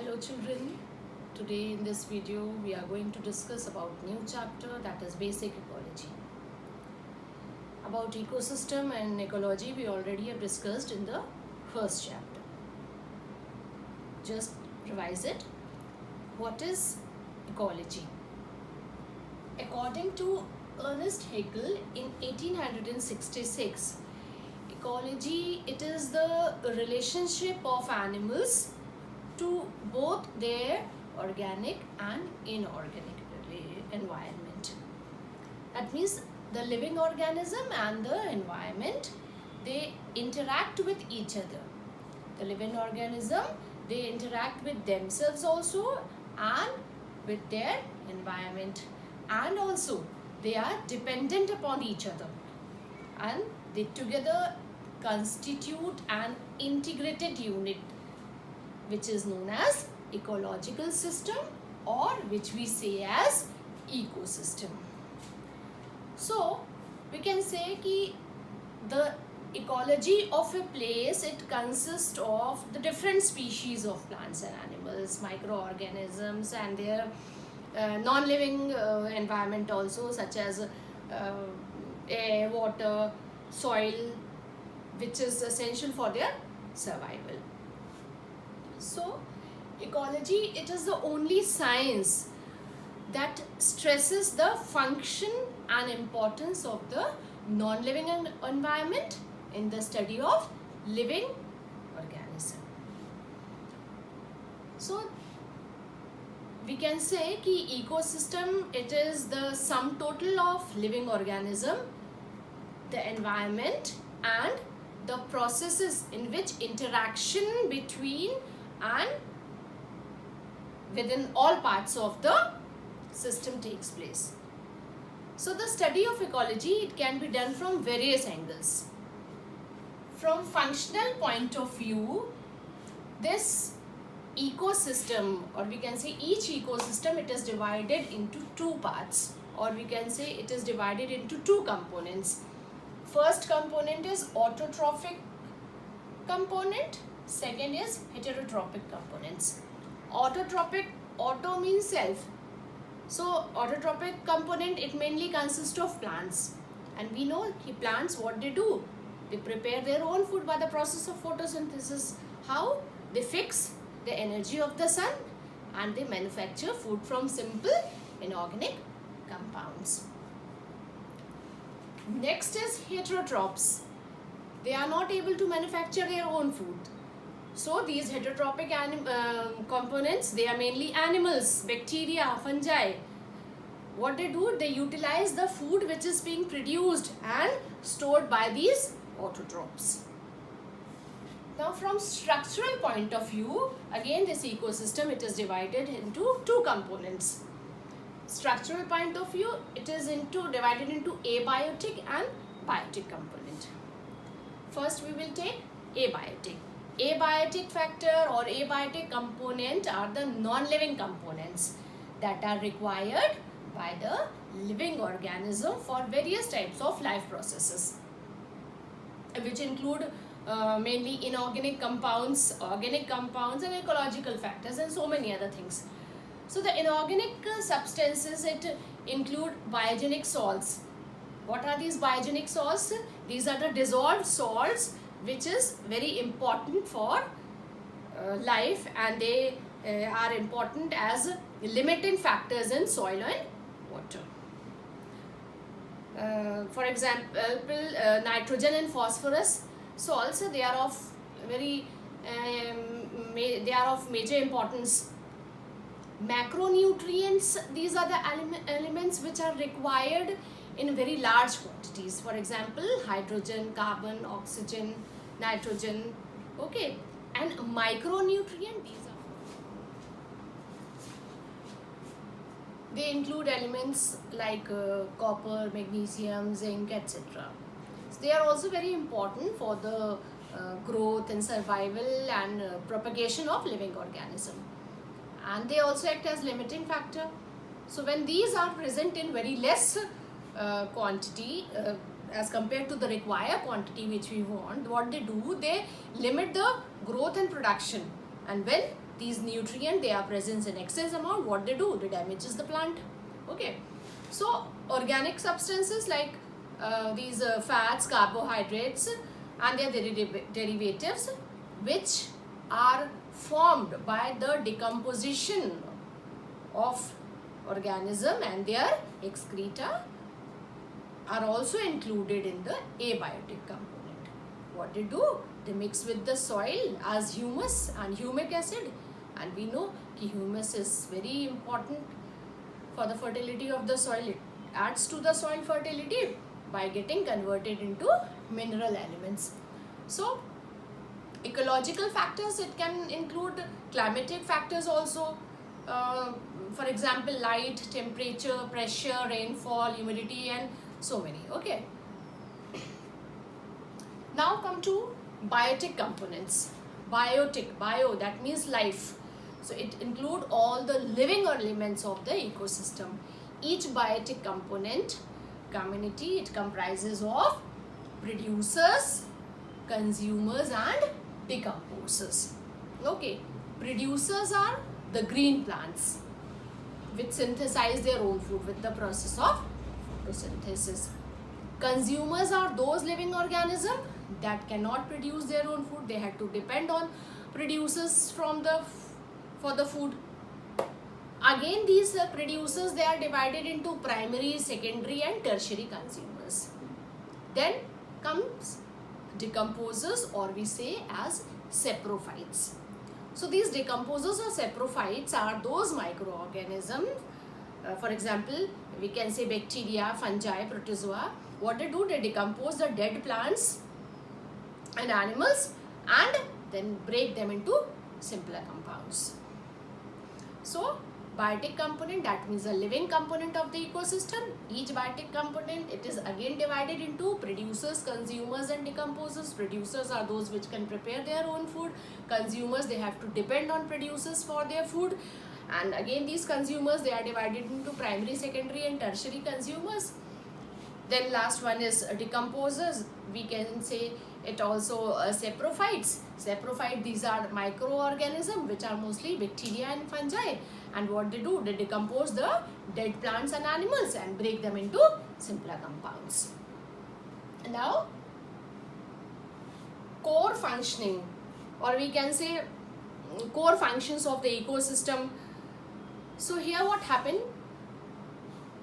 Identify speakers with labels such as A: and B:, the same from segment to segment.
A: Hello children, today in this video we are going to discuss about new chapter, that is basic ecology. About ecosystem and ecology we already have discussed in the first chapter. Just revise it. What is ecology? According to Ernest Haeckel in 1866, ecology, it is the relationship of animals to both their organic and inorganic environment. That means the living organism and the environment, they interact with each other. The living organism, they interact with themselves also and with their environment, and also they are dependent upon each other, and they together constitute an integrated unit which is known as ecological system, or which we say as ecosystem. So we can say that the ecology of a place, it consists of the different species of plants and animals, microorganisms, and their non-living environment also, such as air, water, soil, which is essential for their survival. So ecology, it is the only science that stresses the function and importance of the non-living environment in the study of living organism. So we can say that ecosystem, it is the sum total of living organism, the environment, and the processes in which interaction between and within all parts of the system takes place. So the study of ecology, it can be done from various angles. From functional point of view, this ecosystem, or we can say each ecosystem, it is divided into two parts, or we can say it is divided into two components. First component is autotrophic component, second is heterotrophic components. Autotrophic, auto means self. So autotrophic component, it mainly consists of plants, and we know plants, what they do, they prepare their own food by the process of photosynthesis. How? They fix the energy of the sun and they manufacture food from simple inorganic compounds. Next is heterotrophs. They are not able to manufacture their own food. So these heterotrophic components, they are mainly animals, bacteria, fungi. What they do, they utilize the food which is being produced and stored by these autotrophs. Now from structural point of view, again this ecosystem, it is divided into two components. Structural point of view, it is divided into abiotic and biotic component. First we will take abiotic. Abiotic factor or abiotic component are the non-living components that are required by the living organism for various types of life processes, which include mainly inorganic compounds, organic compounds, and ecological factors, and so many other things. So the inorganic substances, it include biogenic salts. What are these biogenic salts? These are the dissolved salts which is very important for life, and they are important as limiting factors in soil and water. For example, nitrogen and phosphorus salts, they are of major importance. Macronutrients, these are the elements which are required in very large quantities. For example, hydrogen, carbon, oxygen, nitrogen, okay. And micronutrient, they include elements like copper, magnesium, zinc, etc. So they are also very important for the growth and survival and propagation of living organism, and they also act as limiting factor. So when these are present in very less quantity as compared to the required quantity which we want, what they do, they limit the growth and production, and when these nutrients, they are present in excess amount, what they do? They damages the plant. Okay. So organic substances like these fats, carbohydrates and their derivatives, which are formed by the decomposition of organism and their excreta, are also included in the abiotic component. What they do? They mix with the soil as humus and humic acid, and we know that humus is very important for the fertility of the soil. It adds to the soil fertility by getting converted into mineral elements. So ecological factors, it can include climatic factors also. For example, light, temperature, pressure, rainfall, humidity, and so many. Okay. Now come to biotic components. Biotic, bio, that means life. So it includes all the living elements of the ecosystem. Each biotic component community, it comprises of producers, consumers and decomposers. Okay, producers are the green plants which synthesize their own food with the process of photosynthesis. Consumers are those living organisms that cannot produce their own food. They had to depend on producers for the food. Again, these producers, they are divided into primary, secondary and tertiary consumers. Then comes decomposers, or we say as saprophytes. So these decomposers or saprophytes are those microorganisms, for example, we can say bacteria, fungi, protozoa. What they do? They decompose the dead plants and animals and then break them into simpler compounds. So biotic component, that means a living component of the ecosystem. Each biotic component, it is again divided into producers, consumers and decomposers. Producers are those which can prepare their own food. Consumers, they have to depend on producers for their food. And again, these consumers, they are divided into primary, secondary and tertiary consumers. Then last one is decomposers. We can say it also saprophytes. Saprophyte, these are microorganisms which are mostly bacteria and fungi. And what they do? They decompose the dead plants and animals and break them into simpler compounds. Now, core functioning, or we can say core functions of the ecosystem. So here what happened?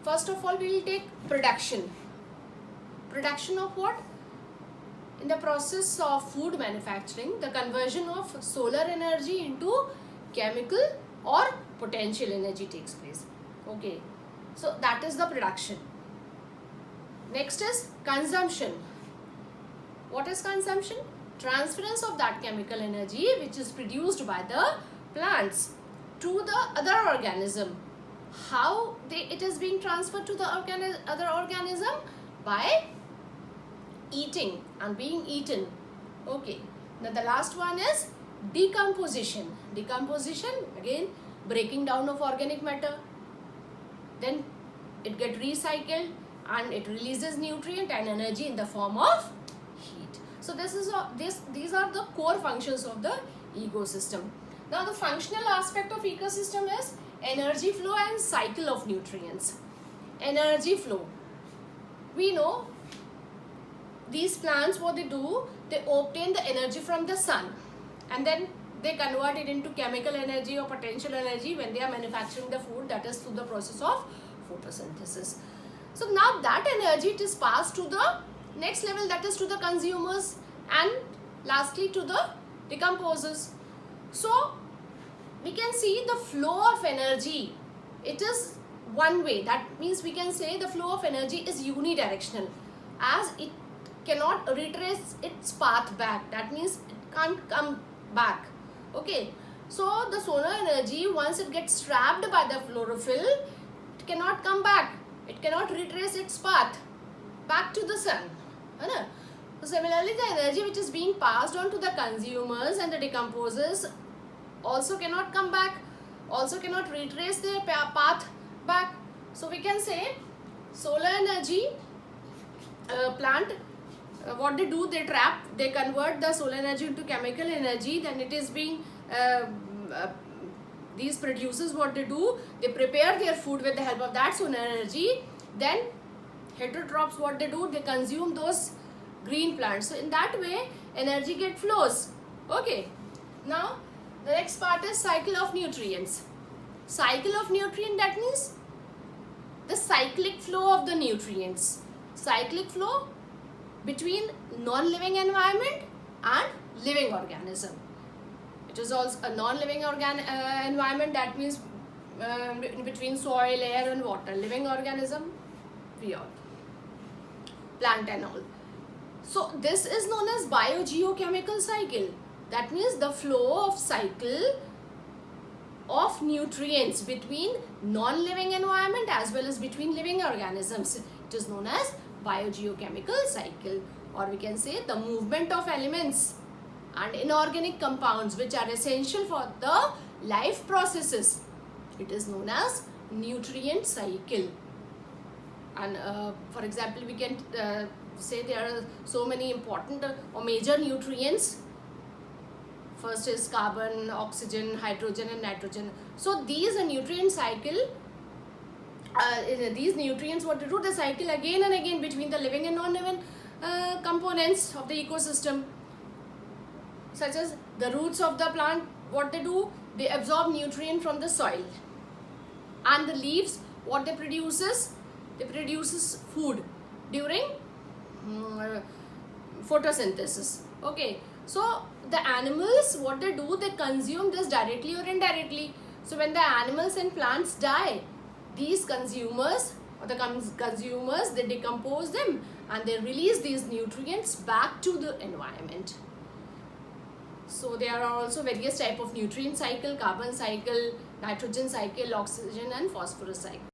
A: First of all, we will take production. Production of what? In the process of food manufacturing, the conversion of solar energy into chemical or potential energy takes place. Okay, so that is the production. Next is consumption. What is consumption? Transference of that chemical energy which is produced by the plants to the other organism. How it is being transferred to the other organism? By eating and being eaten. Okay, now the last one is decomposition. Decomposition, again breaking down of organic matter, then it get recycled and it releases nutrient and energy in the form of heat. So these are the core functions of the ecosystem. Now the functional aspect of ecosystem is energy flow and cycle of nutrients. Energy flow, we know these plants, what they do, they obtain the energy from the sun and then they convert it into chemical energy or potential energy when they are manufacturing the food, that is through the process of photosynthesis. So now that energy, it is passed to the next level, that is to the consumers and lastly to the decomposers. So we can see the flow of energy, it is one way. That means we can say the flow of energy is unidirectional, as it cannot retrace its path back. That means it can't come back. Okay, so the solar energy, once it gets trapped by the chlorophyll, it cannot come back. It cannot retrace its path back to the sun. So similarly, the energy which is being passed on to the consumers and the decomposers also cannot come back, also cannot retrace their path back. So we can say solar energy, plant, what they do, they convert the solar energy into chemical energy, then it is being these producers, what they do, they prepare their food with the help of that solar energy. Then heterotrophs, what they do, they consume those green plants. So in that way energy get flows. Okay, now the next part is cycle of nutrients. Cycle of nutrient, that means the cyclic flow of the nutrients. Cyclic flow between non-living environment and living organism. It is also a non-living environment, that means between soil, air and water. Living organism, we all, plant and all. So this is known as biogeochemical cycle. That means the flow of cycle of nutrients between non-living environment as well as between living organisms. It is known as biogeochemical cycle, or we can say the movement of elements and inorganic compounds which are essential for the life processes. It is known as nutrient cycle. And for example, we can say there are so many important or major nutrients. First is carbon, oxygen, hydrogen and nitrogen. So these are nutrient cycle. These nutrients, what to do, they cycle again and again between the living and non-living components of the ecosystem. Such as the roots of the plant, what they do, they absorb nutrient from the soil. And the leaves, what they produces food during photosynthesis. Okay, so the animals, what they do, they consume this directly or indirectly. So when the animals and plants die, these consumers or the consumers, they decompose them and they release these nutrients back to the environment. So there are also various type of nutrient cycle: carbon cycle, nitrogen cycle, oxygen and phosphorus cycle.